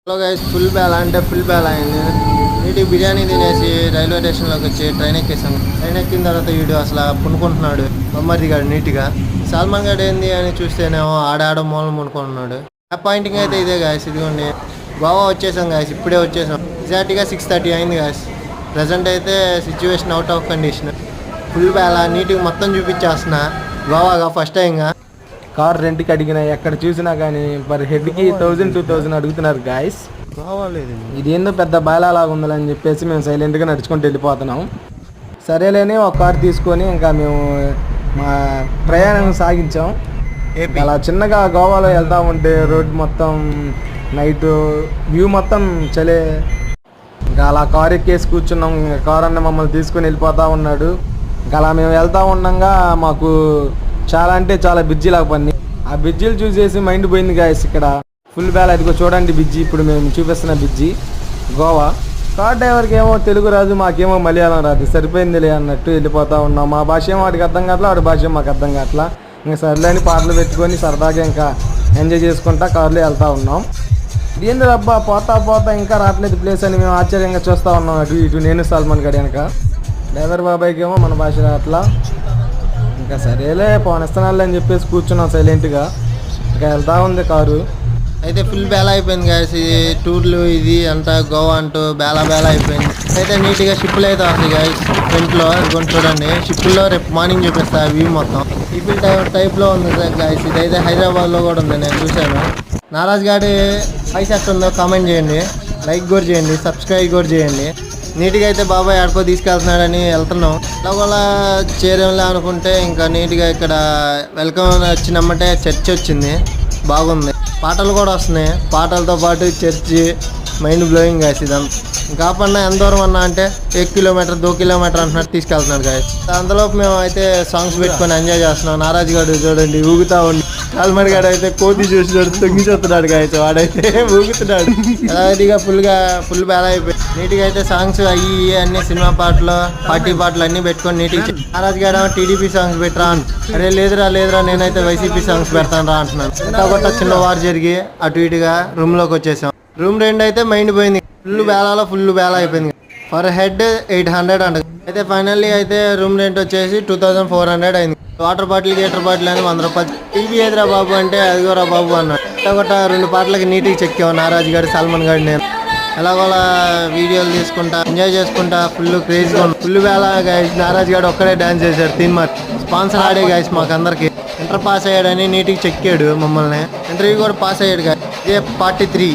Hello guys, full Bela అంటే full Bela అయింది. నీటికి బిర్యానీ తినేసి రైల్వే స్టేషన్లోకి వచ్చి ట్రైన్ ఎక్కేసాను. ట్రైన్ ఎక్కిన తర్వాత వీడు అసలు పునుకుంటున్నాడు బొమ్మరిది గాడు నీట్గా. సల్మాన్ గాడు ఏంది అని చూస్తేనేమో ఆడాడ మూలం పునుకుంటున్నాడు. ఆ పాయింటింగ్ అయితే ఇదే గాయస్, ఇదిగోండి గోవా వచ్చేసాం గాయస్, ఇప్పుడే వచ్చేసాం. ఎగ్జాక్ట్గా 6:30 అయింది గాయస్. ప్రజెంట్ అయితే situation out of condition. Full బేలా నీట్గా మొత్తం చూపించేస్తున్నా. గోవాగా ఫస్ట్ టైంగా కార్ రెంట్కి అడిగిన ఎక్కడ చూసినా కానీ పర్ హెడ్కి 1000-2000 అడుగుతున్నారు గాయస్. ఇది ఏందో పెద్ద బాలాలాగా ఉందని చెప్పేసి మేము సైలెంట్గా నడుచుకుంటూ వెళ్ళిపోతున్నాం. సరేలేని ఒక కార్ తీసుకొని ఇంకా మేము మా ప్రయాణం సాగించాం. అలా చిన్నగా గోవాలో వెళ్తా ఉంటే రోడ్ మొత్తం నైట్ వ్యూ మొత్తం చలే. ఇంకా అలా కార్ ఎక్కేసి కూర్చున్నాం. ఇంకా కార్ అన్న మమ్మల్ని తీసుకొని వెళ్ళిపోతూ ఉన్నాడు. ఇంకా అలా మేము వెళ్తూ ఉండగా మాకు చాలా అంటే చాలా బిజ్జీలాగా పని. ఆ బిజ్జీలు చూసేసి మైండ్ పోయింది గాయస్. ఇక్కడ ఫుల్ బేలా ఇదిగో చూడండి బిజ్జీ, ఇప్పుడు మేము చూపిస్తున్న బిజ్జీ గోవా. కార్ డ్రైవర్కి ఏమో తెలుగు రాదు, మాకేమో మలయాళం రాదు, సరిపోయిందిలే అన్నట్టు వెళ్ళిపోతూ ఉన్నాం. మా భాష ఏమో వాడికి అర్థం కావట్లా, వాడి భాష మాకు అర్థం కావట్లా. ఇంకా సర్లేని పాటలు పెట్టుకొని సరదాగా ఇంకా ఎంజాయ్ చేసుకుంటా కార్లో వెళ్తూ ఉన్నాం. ఏంది అబ్బా పోతా ఇంకా రావట్లేదు ప్లేస్ అని మేము ఆశ్చర్యంగా చూస్తూ ఉన్నాం. అటు ఇటు నేను సల్మాన్ గడి వెనక. డ్రైవర్ బాబాయ్కి ఏమో మన భాష రావట్లా. ఇంకా సరేలే పోనిస్తున్నాను అని చెప్పేసి కూర్చున్నాం సైలెంట్గా. ఇంకా వెళ్తా ఉంది కారు. అయితే ఫుల్ బేలా అయిపోయింది గాయస్. ఇది టూర్లు ఇది అంతా గోవా అంటూ బేలా అయిపోయింది. అయితే నీట్గా షిప్పులు అయితే వస్తాయి గాయస్. ఫ్రంట్లో ఇదిగోండి చూడండి, షిప్పుల్లో రేపు మార్నింగ్ చూపిస్తా వ్యూ మొత్తం. షిప్పుల్ టైప్లో ఉంది గాయస్. ఇదైతే హైదరాబాద్లో కూడా ఉంది, నేను చూశాను. నారాజ్ గాడి పైసా ఎక్కడ ఉందో కామెంట్ చేయండి, లైక్ కూడా చేయండి, సబ్స్క్రైబ్ కూడా చేయండి. నీట్గా అయితే బాబాయ్ ఆడుకో తీసుకెళ్తున్నాడని వెళ్తున్నాం. అలా చేరేలా అనుకుంటే ఇంకా నీట్గా ఇక్కడ వెల్కమ్ వచ్చినమ్మంటే చర్చ్ వచ్చింది, బాగుంది. పాటలు కూడా వస్తున్నాయి, పాటలతో పాటు చర్చి మైండ్ బ్లోయింగ్ గాయస్. ఇదంతా ఇంకా పన్నా ఎంత దూరం అన్నా అంటే 1 కిలోమీటర్ 2 కిలోమీటర్ అంటున్నట్టు తీసుకెళ్తున్నాడు గాయస్. అందులోపు మేము అయితే సాంగ్స్ పెట్టుకొని ఎంజాయ్ చేస్తున్నాం. నారాజ్ గారు చూడండి ఊగుతా ఉండి, సల్మాన్ గారు అయితే కోతి చూసినాడు తొంగి చూస్తున్నాడు గాయస్. వాడైతే ఊగుతున్నాడు. అదిగా ఫుల్ బేలా అయిపోయి నీట్గా అయితే సాంగ్స్ అయ్యి అన్ని సినిమా పాటలు పార్టీ పాటలు అన్ని పెట్టుకొని నీట్గా. నారాజ్ గారు టీడీపీ సాంగ్స్ పెట్టరా అని, అరే లేదురా నేనైతే వైసీపీ సాంగ్స్ పెడతాను రా అంటున్నాను. ఇంత చిన్న వార్ జరిగి అటు ఇటుగా రూమ్ లోకి వచ్చేసాం. రూమ్ రెంట్ అయితే మైండ్ పోయింది. ఫుల్ బేలా అయిపోయింది. పర్ హెడ్ 800 అంట. అయితే ఫైనల్లీ అయితే రూమ్ రెంట్ వచ్చేసి 2400 అయింది. వాటర్ బాటిల్ గీటర్ బాటిల్ అని 100 రూపాయలు. టీవీ ఏదిరా బాబు అంటే అదిగోరా బాబు అన్నాడు. ఒకట 2 పాటలకి నీట్గా చెక్కాము నారాజ్ గారు సల్మాన్ గారు నేను. ఎలాగోలా వీడియోలు తీసుకుంటా ఎంజాయ్ చేసుకుంటా ఫుల్ క్రేజ్గా ఉంది. Full Bela guys. నారాజ్ గారు ఒక్కడే డాన్స్ చేశాడు. తీన్మార్ స్పాన్సర్ ఆడే గాయస్ మాకు అందరికి. ఇంటర్ పాస్ అయ్యాడని నీట్గా చెక్కాడు మమ్మల్ని. ఇంటర్వ్యూ కూడా పాస్ అయ్యాడు గాయస్. ఇదే పార్ట్ 3.